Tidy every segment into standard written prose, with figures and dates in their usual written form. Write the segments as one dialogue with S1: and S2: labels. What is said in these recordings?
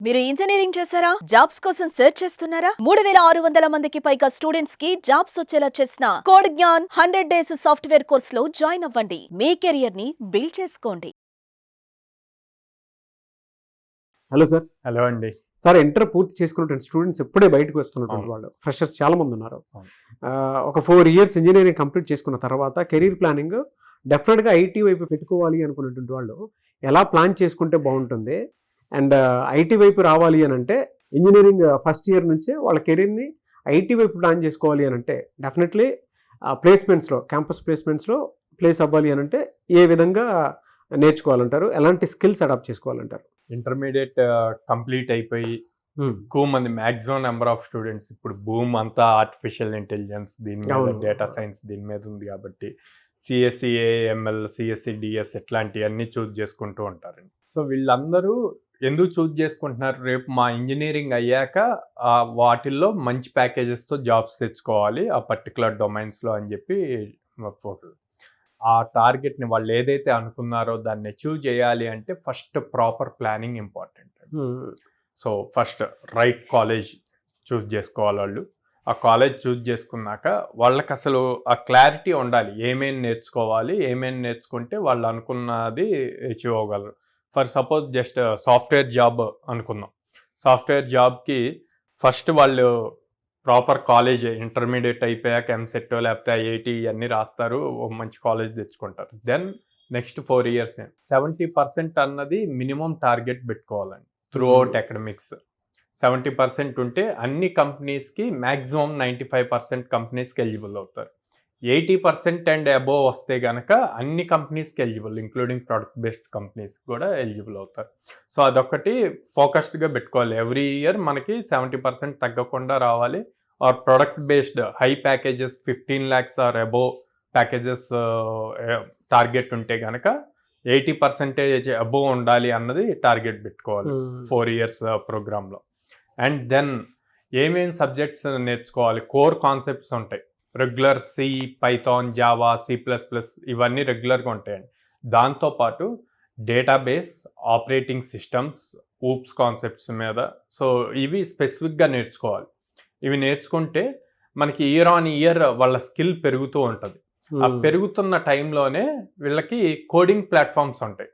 S1: మీరు ఇంజనీరింగ్ చేశారా? జాబ్స్ కోసం సెర్చ్ చేస్తున్నారా? 3600 మందికి పైగా స్టూడెంట్స్ కి జాబ్స్ వచ్చేలా చేసిన code Gyan 100 days software course లో జాయిన్ అవ్వండి. మీ కెరియర్ ని బిల్డ్ చేసుకోండి.
S2: Hello sir.
S3: హలో అండి.
S2: సార్, ఇంటర్ పూర్తి చేసుకున్నటువంటి స్టూడెంట్స్ ఎప్పుడే బయటకు వస్తున్నటువంటి వాళ్ళు ఫ్రెషర్స్ చాలా మంది ఉన్నారు. ఒక 4 years ఇంజనీరింగ్ కంప్లీట్ చేసుకున్న తర్వాత కెరీర్ ప్లానింగ్ డెఫినెట్గా ఐటీ వైపు పెట్టుకోవాలి అనుకున్నటువంటి వాళ్ళు ఎలా ప్లాన్ చేసుకుంటే బాగుంటుంది, అండ్ ఐటీ వైపు రావాలి అని అంటే ఇంజనీరింగ్ ఫస్ట్ ఇయర్ నుంచే వాళ్ళ కెరీర్ని ఐటీ వైపు ప్లాన్ చేసుకోవాలి అని అంటే డెఫినెట్లీ ప్లేస్మెంట్స్లో, క్యాంపస్ ప్లేస్మెంట్స్లో ప్లేస్ అవ్వాలి అని అంటే ఏ విధంగా నేర్చుకోవాలంటారు, ఎలాంటి స్కిల్స్ అడాప్ట్ చేసుకోవాలంటారు?
S3: ఇంటర్మీడియట్ కంప్లీట్ అయిపోయి ఎక్కువ మంది మ్యాక్సిమం నెంబర్ ఆఫ్ స్టూడెంట్స్ ఇప్పుడు బూమ్ అంతా ఆర్టిఫిషియల్ ఇంటెలిజెన్స్ దీని మీద, డేటా సైన్స్ దీని మీద ఉంది కాబట్టి సిఎస్సి ఏఎంఎల్, సిఎస్సి డిఎస్ ఇట్లాంటివన్నీ చూజ్ చేసుకుంటూ ఉంటారండి. సో వీళ్ళందరూ ఎందుకు చూజ్ చేసుకుంటున్నారు, రేపు మా ఇంజనీరింగ్ అయ్యాక వాటిల్లో మంచి ప్యాకేజెస్తో జాబ్స్ తెచ్చుకోవాలి ఆ పర్టికులర్ డొమైన్స్లో అని చెప్పి ఆ టార్గెట్ని వాళ్ళు ఏదైతే అనుకున్నారో దాన్ని అచీవ్ చేయాలి అంటే first proper planning important. So first right college choose చేసుకోవాలి వాళ్ళు. ఆ కాలేజ్ చూజ్ చేసుకున్నాక వాళ్ళకి అసలు ఆ క్లారిటీ ఉండాలి, ఏమేమి నేర్చుకోవాలి, ఏమేమి నేర్చుకుంటే వాళ్ళు అనుకున్నది అచీవ్ అవ్వగలరు. For suppose just software job అనుకుందాం. సాఫ్ట్వేర్ జాబ్కి ఫస్ట్ వాళ్ళు ప్రాపర్ కాలేజ్ ఇంటర్మీడియట్ అయిపోయాక ఎంసెట్ లేకపోతే ఐఐటి ఇవన్నీ రాస్తారు, మంచి కాలేజ్ తెచ్చుకుంటారు. దెన్ నెక్స్ట్ 4 years 70% అన్నది మినిమం టార్గెట్ పెట్టుకోవాలండి త్రూ అవుట్ అకాడమిక్స్. 70% ఉంటే అన్ని కంపెనీస్కి మ్యాక్సిమం 95% కంపెనీస్కి ఎలిజిబుల్ అవుతారు. 80% అండ్ అబోవ్ వస్తే కనుక అన్ని కంపెనీస్కి eligible, including product based companies కూడా ఎలిజిబుల్ అవుతారు. సో అదొకటి ఫోకస్డ్గా పెట్టుకోవాలి. ఎవ్రీ ఇయర్ మనకి 70% తగ్గకుండా రావాలి. Or product based high packages 15 lakhs or above packages target ఉంటే కనుక 80% అబోవ్ ఉండాలి అన్నది టార్గెట్ పెట్టుకోవాలి 4 years ప్రోగ్రాంలో. అండ్ దెన్ ఏమేమి సబ్జెక్ట్స్ నేర్చుకోవాలి, కోర్ కాన్సెప్ట్స్ ఉంటాయి. Regular C, Python, Java, C++ ఇవన్నీ రెగ్యులర్గా ఉంటాయండి. దాంతోపాటు database, operating systems, OOPs concepts మీద సో ఇవి స్పెసిఫిక్గా నేర్చుకోవాలి. ఇవి నేర్చుకుంటే మనకి ఇయర్ ఆన్ ఇయర్ వాళ్ళ స్కిల్ పెరుగుతూ ఉంటుంది. ఆ పెరుగుతున్న టైంలోనే వీళ్ళకి కోడింగ్ ప్లాట్ఫామ్స్ ఉంటాయి,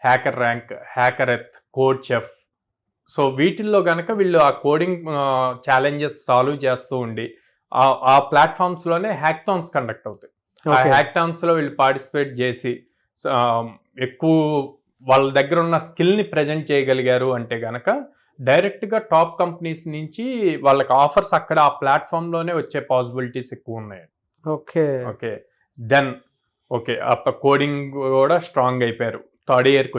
S3: HackerRank, HackerEarth, CodeChef. So వీటిల్లో కనుక వీళ్ళు ఆ కోడింగ్ ఛాలెంజెస్ సాల్వ్ చేస్తూ ఉండి ఆ ప్లాట్ఫామ్స్లోనే హ్యాక్థాన్స్ కండక్ట్ అవుతాయి. ఆ హ్యాక్థాన్స్లో వీళ్ళు పార్టిసిపేట్ చేసి ఎక్కువ వాళ్ళ దగ్గర ఉన్న స్కిల్ని ప్రజెంట్ చేయగలిగారు అంటే కనుక డైరెక్ట్గా టాప్ కంపెనీస్ నుంచి వాళ్ళకి ఆఫర్స్ అక్కడ ఆ ప్లాట్ఫామ్లోనే వచ్చే పాసిబిలిటీస్ ఎక్కువ ఉన్నాయండి. ఓకే దెన్ కోడింగ్ కూడా స్ట్రాంగ్ అయిపోయారు, 3rd yearకి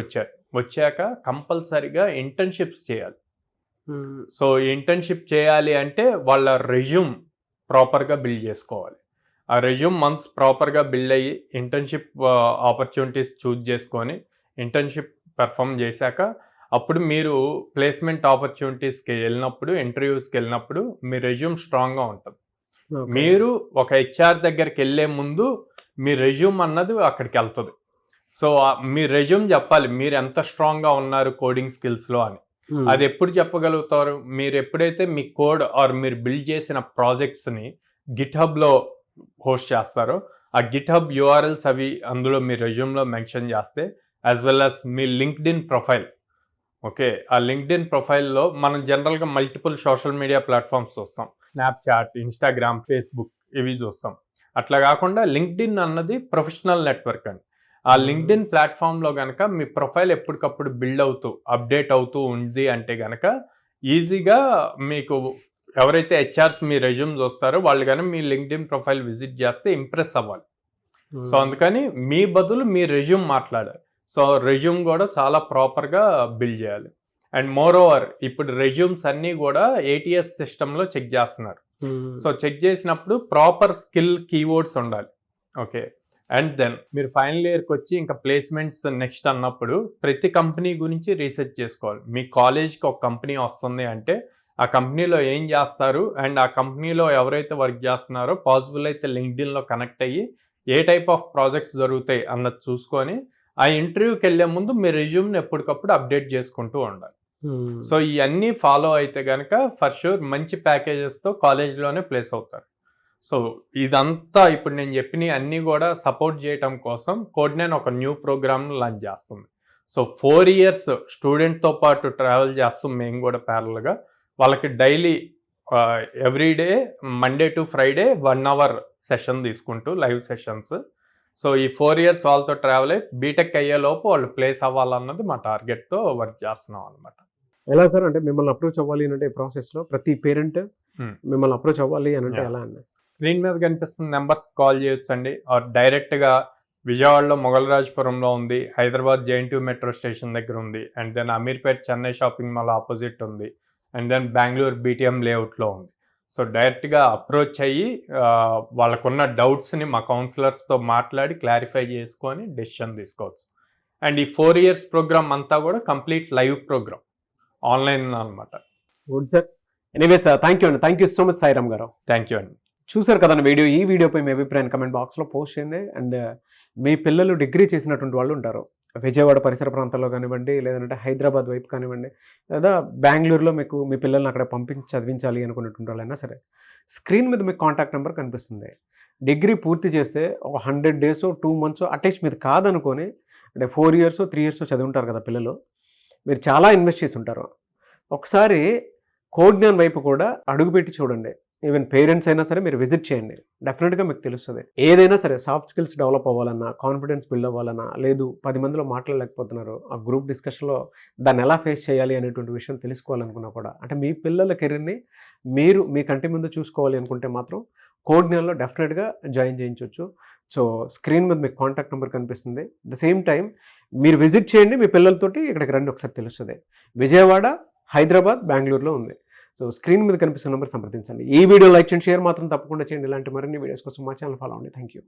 S3: వచ్చాక కంపల్సరీగా ఇంటర్న్షిప్స్ చేయాలి. సో ఇంటర్న్షిప్ చేయాలి అంటే వాళ్ళ రెజ్యూమ్ ప్రాపర్గా బిల్డ్ చేసుకోవాలి. ఆ రెజ్యూమ్ మంత్స్ ప్రాపర్గా బిల్డ్ అయ్యి ఇంటర్న్షిప్ ఆపర్చునిటీస్ చూజ్ చేసుకొని ఇంటర్న్షిప్ పెర్ఫామ్ చేశాక అప్పుడు మీరు ప్లేస్మెంట్ ఆపర్చునిటీస్కి వెళ్ళినప్పుడు, ఇంటర్వ్యూస్కి వెళ్ళినప్పుడు మీ రెజ్యూమ్ స్ట్రాంగ్గా ఉంటుంది. మీరు ఒక HR దగ్గరికి వెళ్ళే ముందు మీ రెజ్యూమ్ అన్నది అక్కడికి వెళ్తుంది. సో మీ రెజ్యూమ్ చెప్పాలి మీరు ఎంత స్ట్రాంగ్గా ఉన్నారు కోడింగ్ స్కిల్స్లో అని. అది ఎప్పుడు చెప్పగలుగుతారు, మీరు ఎప్పుడైతే మీ కోడ్ ఆర్ మీరు బిల్డ్ చేసిన ప్రాజెక్ట్స్ని గిట్హబ్లో హోస్ట్ చేస్తారో ఆ గిట్హబ్ URLs అవి అందులో మీ రెజ్యూమ్లో మెన్షన్ చేస్తే, యాజ్ వెల్ యాజ్ మీ లింక్డ్ఇన్ ప్రొఫైల్. ఓకే, ఆ లింక్డ్ఇన్ ప్రొఫైల్లో మనం జనరల్గా మల్టిపుల్ సోషల్ మీడియా ప్లాట్ఫామ్స్ చూస్తాం, స్నాప్చాట్, ఇన్స్టాగ్రామ్, ఫేస్బుక్ ఇవి చూస్తాం. అట్లా కాకుండా లింక్డ్ఇన్ అన్నది ప్రొఫెషనల్ నెట్వర్క్ అండి. ఆ లింక్డ్ఇన్ ప్లాట్ఫామ్లో కనుక మీ ప్రొఫైల్ ఎప్పటికప్పుడు బిల్డ్ అవుతూ అప్డేట్ అవుతూ ఉంది అంటే కనుక ఈజీగా మీకు ఎవరైతే HRs మీ రెజ్యూమ్ చూస్తారో వాళ్ళు కానీ మీ లింక్డ్ఇన్ ప్రొఫైల్ విజిట్ చేస్తే ఇంప్రెస్ అవ్వాలి. సో అందుకని మీ బదులు మీ రెజ్యూమ్ మాట్లాడాలి. సో రెజ్యూమ్ కూడా చాలా ప్రాపర్గా బిల్డ్ చేయాలి. అండ్ మోర్ ఓవర్ ఇప్పుడు రెజ్యూమ్స్ అన్నీ కూడా ATS సిస్టంలో చెక్ చేస్తున్నారు. సో చెక్ చేసినప్పుడు ప్రాపర్ స్కిల్ కీవర్డ్స్ ఉండాలి. ఓకే, అండ్ దెన్ మీరు ఫైనల్ ఇయర్కి వచ్చి ఇంకా ప్లేస్మెంట్స్ నెక్స్ట్ అన్నప్పుడు ప్రతి కంపెనీ గురించి రీసెర్చ్ చేసుకోవాలి. మీ కాలేజ్కి ఒక కంపెనీ వస్తుంది అంటే ఆ కంపెనీలో ఏం చేస్తారు అండ్ ఆ కంపెనీలో ఎవరైతే వర్క్ చేస్తున్నారో పాసిబుల్ అయితే లింక్డ్ఇన్లో కనెక్ట్ అయ్యి ఏ టైప్ ఆఫ్ ప్రాజెక్ట్స్ జరుగుతాయి అన్నది చూసుకొని ఆ ఇంటర్వ్యూకి వెళ్ళే ముందు మీ రెజ్యూమ్ని ఎప్పటికప్పుడు అప్డేట్ చేసుకుంటూ ఉండాలి. సో ఇవన్నీ ఫాలో అయితే కనుక ఫర్ షూర్ మంచి ప్యాకేజెస్తో కాలేజ్లోనే ప్లేస్ అవుతారు. సో ఇదంతా ఇప్పుడు నేను చెప్పిన అన్నీ కూడా సపోర్ట్ చేయటం కోసం కోడ్9 ఒక న్యూ ప్రోగ్రామ్ లాంచ్ చేస్తుంది. సో 4 years స్టూడెంట్తో పాటు ట్రావెల్ చేస్తూ మేము కూడా ప్యారల్గా వాళ్ళకి daily everyday Monday to Friday 1 hour session తీసుకుంటూ లైవ్ సెషన్స్. సో ఈ 4 years వాళ్ళతో ట్రావెల్ అయ్యి బీటెక్ అయ్యేలోపు వాళ్ళు ప్లేస్ అవ్వాలన్నది మా టార్గెట్తో వర్క్ చేస్తున్నాం అనమాట.
S2: ఎలా సార్ అంటే మిమ్మల్ని అప్రోచ్ అవ్వాలి అంటే ప్రాసెస్లో ప్రతి పేరెంట్ మిమ్మల్ని అప్రోచ్ అవ్వాలి అని అంటే ఎలా అండి?
S3: స్క్రీన్ మీద కనిపిస్తున్న నెంబర్స్ కాల్ చేయొచ్చండి. ఆర్ డైరెక్ట్గా విజయవాడలో మొగల్రాజ్పురంలో ఉంది, హైదరాబాద్ JNTU మెట్రో స్టేషన్ దగ్గర ఉంది, and then Ameerpet Chennai shopping mall opposite ఉంది, అండ్ దెన్ బెంగళూరు BTM లేఅవుట్లో ఉంది. సో డైరెక్ట్గా అప్రోచ్ అయ్యి వాళ్ళకున్న డౌట్స్ని మా కౌన్సిలర్స్తో మాట్లాడి క్లారిఫై చేసుకొని డెసిషన్ తీసుకోవచ్చు. అండ్ ఈ 4 years ప్రోగ్రామ్ అంతా కూడా కంప్లీట్ లైవ్ ప్రోగ్రామ్ ఆన్లైన్ అనమాట.
S2: Good sir. Anyways thank you అండి. Thank you so much Sairam గారు.
S3: థ్యాంక్ యూ అండి.
S2: చూసారు కదండి వీడియో. ఈ వీడియోపై మీ అభిప్రాయాన్ని కమెంట్ బాక్స్లో పోస్ట్ చేయండి. అండ్ మీ పిల్లలు డిగ్రీ చేసినటువంటి వాళ్ళు ఉంటారు, విజయవాడ పరిసర ప్రాంతాల్లో కానివ్వండి, లేదంటే హైదరాబాద్ వైపు కానివ్వండి, లేదా బెంగళూరులో మీకు మీ పిల్లల్ని అక్కడ పంపించి చదివించాలి అనుకునేటువంటి వాళ్ళైనా సరే, స్క్రీన్ మీద మీకు కాంటాక్ట్ నెంబర్ కనిపిస్తుంది. డిగ్రీ పూర్తి చేస్తే ఒక 100 days 2 months అట్లీస్ట్ మీరు కాదనుకొని, అంటే 4 years 3 years చదివి ఉంటారు కదా పిల్లలు, మీరు చాలా ఇన్వెస్ట్ చేసి ఉంటారు. ఒకసారి కోడ్9 వైపు కూడా అడుగుపెట్టి చూడండి. ఈవెన్ పేరెంట్స్ అయినా సరే మీరు విజిట్ చేయండి, డెఫినెట్గా మీకు తెలుస్తుంది. ఏదైనా సరే సాఫ్ట్ స్కిల్స్ డెవలప్ అవ్వాలన్నా, కాన్ఫిడెన్స్ బిల్డ్ అవ్వాలన్నా, లేదు 10 మందిలో మాట్లాడలేకపోతున్నారు, ఆ గ్రూప్ డిస్కషన్లో దాన్ని ఎలా ఫేస్ చేయాలి అనేటువంటి విషయం తెలుసుకోవాలనుకున్నా కూడా, అంటే మీ పిల్లల కెరీర్ని మీరు మీ కంటి ముందు చూసుకోవాలి అనుకుంటే మాత్రం కోడ్9లో డెఫినెట్గా జాయిన్ చేయించవచ్చు. సో స్క్రీన్ మీద మీకు కాంటాక్ట్ నెంబర్ కనిపిస్తుంది. ద సేమ్ టైం మీరు విజిట్ చేయండి, మీ పిల్లలతోటి ఇక్కడికి రండి, ఒకసారి తెలుస్తుంది. విజయవాడ, హైదరాబాద్, బెంగళూరులో ఉంది. సో స్క్రీన్ మీద కనిపిస్తున్న నెంబర్ సంప్రదించండి. ఈ వీడియో లైక్ చేయండి, షేర్ మాత్రం తప్పకుండా చేయండి. ఇలాంటి మరిన్ని వీడియోస్ కోసం మా ఛానల్ ఫాలో అవ్వండి. Thank you.